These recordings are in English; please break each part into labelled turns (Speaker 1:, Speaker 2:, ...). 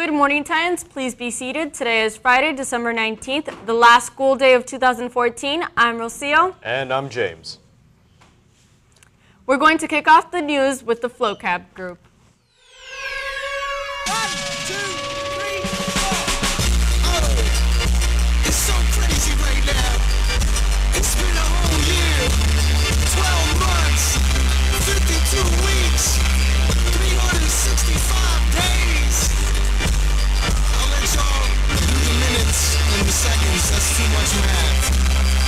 Speaker 1: Good morning, Titans. Please be seated. Today is Friday, December 19th, the last school day of 2014. I'm Rocio.
Speaker 2: And I'm James.
Speaker 1: We're going to kick off the news with the FlowCap group.
Speaker 3: 1, 2, 3, 4. Oh, it's so crazy right now. It's been a whole year, 12 months, 52 weeks, 365 days. I'll let y'all do the minutes and the seconds. That's too much math.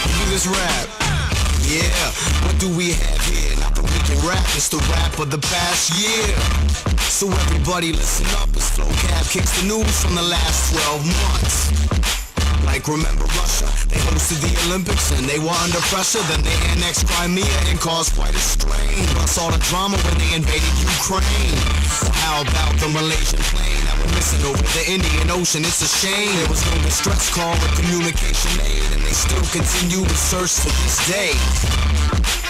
Speaker 3: Do this rap. Yeah, what do we have here? Not the weekend rap, it's the rap of the past year. So everybody listen up, as FlowCap kicks the news from the last 12 months. Like remember Russia, they hosted the Olympics and they were under pressure. Then they annexed Crimea and caused quite a strain. Plus all the drama when they invaded Ukraine. Well, how about the Malaysian plane that went missing over the Indian Ocean? It's a shame there was no distress call or communication made, and they still continue to search to this day.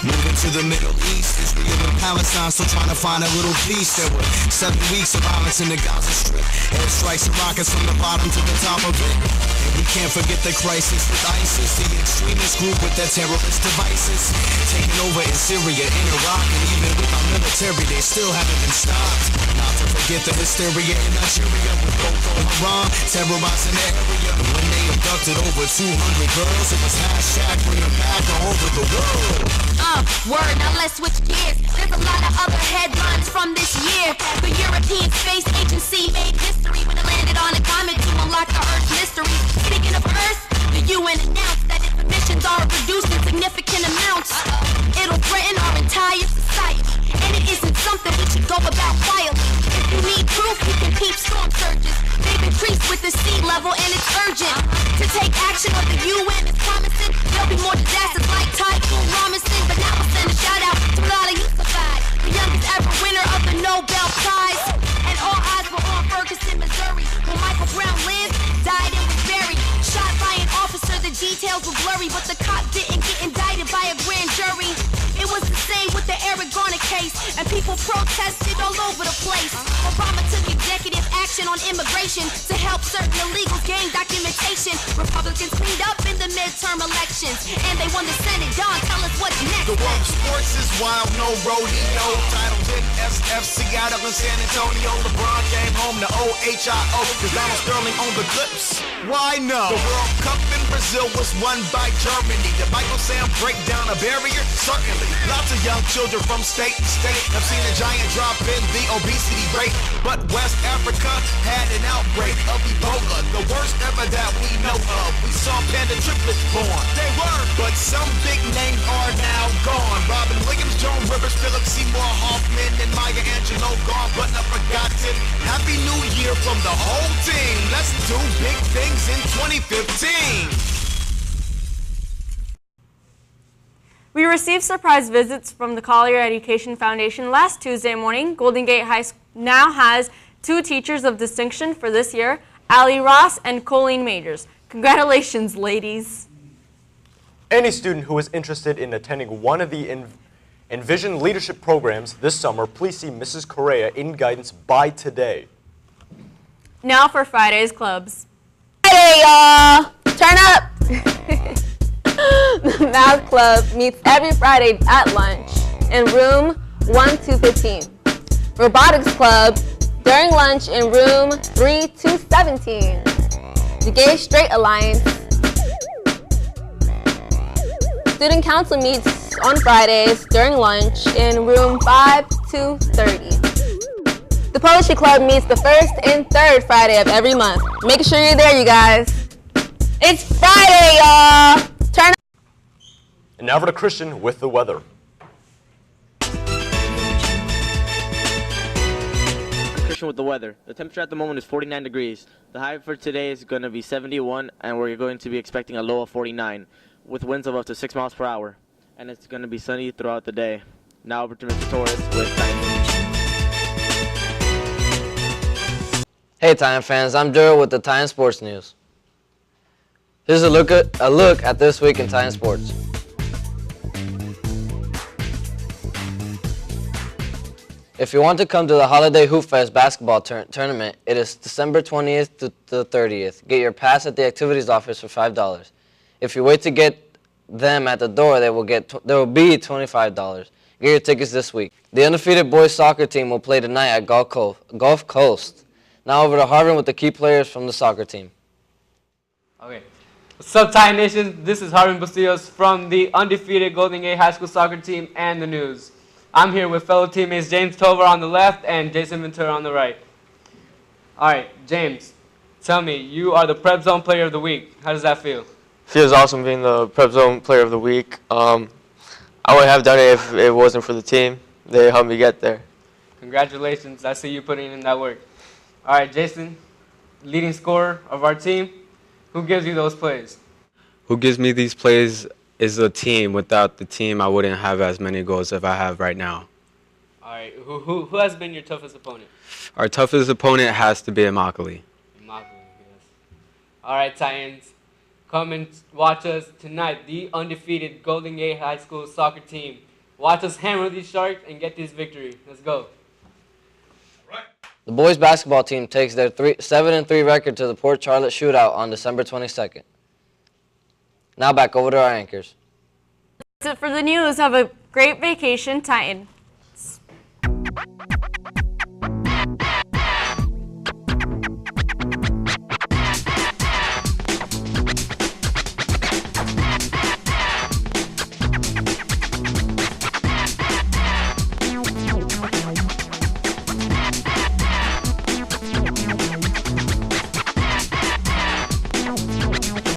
Speaker 3: Moving to the Middle East, Israel and Palestine still trying to find a little peace. There were 7 weeks of violence in the Gaza Strip. Airstrikes and rockets from the bottom to the top of it. And we can't forget the crisis with ISIS, the extremist group with their terrorist devices. Taking over in Syria, in Iraq, and even with our military, they still haven't been stopped. Not to forget the hysteria in Nigeria with Boko Haram terrorizing the area. When they abducted over 200 girls, it was hashtag bring them back all over the world.
Speaker 4: Word, now let's switch gears. There's a lot of other headlines from this year. The European Space Agency made history when it landed on a comet to unlock the Earth's mystery. Speaking of Earth, the UN announced that its emissions are reduced in significant amounts. It'll threaten our entire society, and it isn't something we should go about quietly. If you need proof, you can peep storm surges. They've increased with the sea level, and it's urgent. To take action of the UN is promising. There'll be more disasters like Typhoon Robinson. But now we'll send a shout out to Malala Yousafzai, the youngest ever winner of the Nobel Prize. And all eyes were on Ferguson, Missouri, when Michael Brown lived, died, and was buried. Shot by an officer, the details were blurry, but the cop didn't get indicted by a grand jury. It was the same with the Eric Garner case, and people protested all over the place. Obama took executive action on immigration to help certain illegals gain documentation. Republicans cleaned up in the midterm elections, and they won the Senate. Don, tell us what's next.
Speaker 3: The world of sports is wild, no rodeo. Title 10, SF, Seattle and San Antonio. LeBron came home to OHIO, cause Donald Sterling on the clips. Why no? The World Cup in Brazil was won by Germany. Did Michael Sam break down a barrier? Certainly. Lots of young children from state to state have seen a giant drop in the obesity rate. But West Africa had an outbreak of Ebola, the worst ever that we know of. We saw panda triplets born. They were, but some big names are now gone. Robin Williams, Joan Rivers, Philip Seymour Hoffman, and Maya Angelou gone, but not forgotten. Happy New Year from the whole team. Let's do big things in 2015.
Speaker 1: We received surprise visits from the Collier Education Foundation last Tuesday morning. Golden Gate High School now has 2 teachers of distinction for this year, Allie Ross and Colleen Majors. Congratulations, ladies.
Speaker 2: Any student who is interested in attending one of the Envision leadership programs this summer, please see Mrs. Correa in guidance by today.
Speaker 1: Now for Friday's clubs.
Speaker 5: Friday, y'all! Turn up! The Math Club meets every Friday at lunch in room 1215. Robotics Club during lunch in room 3217. The Gay Straight Alliance. Student Council meets on Fridays during lunch in room 5230. The Poetry Club meets the first and third Friday of every month. Make sure you're there, you guys. It's Friday, y'all! Turn up.
Speaker 2: And now for the Christian with the weather.
Speaker 6: With the weather. The temperature at the moment is 49 degrees. The high for today is going to be 71, and we're going to be expecting a low of 49, with winds of up to 6 miles per hour. And it's going to be sunny throughout the day. Now over to Mr. Torres with time.
Speaker 7: Hey Titan fans, I'm Daryl with the Titan Sports News. Here's a look at this week in Titan Sports. If you want to come to the Holiday Hoop Fest basketball tournament, it is December 20th to the 30th. Get your pass at the activities office for $5. If you wait to get them at the door, there will be $25. Get your tickets this week. The undefeated boys soccer team will play tonight at Gulf Coast. Now over to Harvin with the key players from the soccer team.
Speaker 8: Okay. What's up, Titan Nation? This is Harvin Bustillos from the undefeated Golden Gate High School soccer team and the news. I'm here with fellow teammates James Tovar on the left and Jason Ventura on the right. All right, James, tell me, you are the Prep Zone Player of the Week. How does that feel?
Speaker 9: Feels awesome being the Prep Zone Player of the Week. I wouldn't have done it if it wasn't for the team. They helped me get there.
Speaker 8: Congratulations. I see you putting in that work. All right, Jason, leading scorer of our team. Who gives you those plays?
Speaker 10: Who gives me these plays is the team. Without the team, I wouldn't have as many goals as I have right now.
Speaker 8: All right, who has been your toughest opponent?
Speaker 10: Our toughest opponent has to be Immokalee.
Speaker 8: Immokalee, yes. All right, Titans, come and watch us tonight, the undefeated Golden Gate High School soccer team. Watch us hammer these Sharks and get this victory. Let's go.
Speaker 7: The boys basketball team takes their 7-3 record to the Port Charlotte shootout on December 22nd. Now back over to our anchors.
Speaker 1: That's it for the news. Have a great vacation, Titan.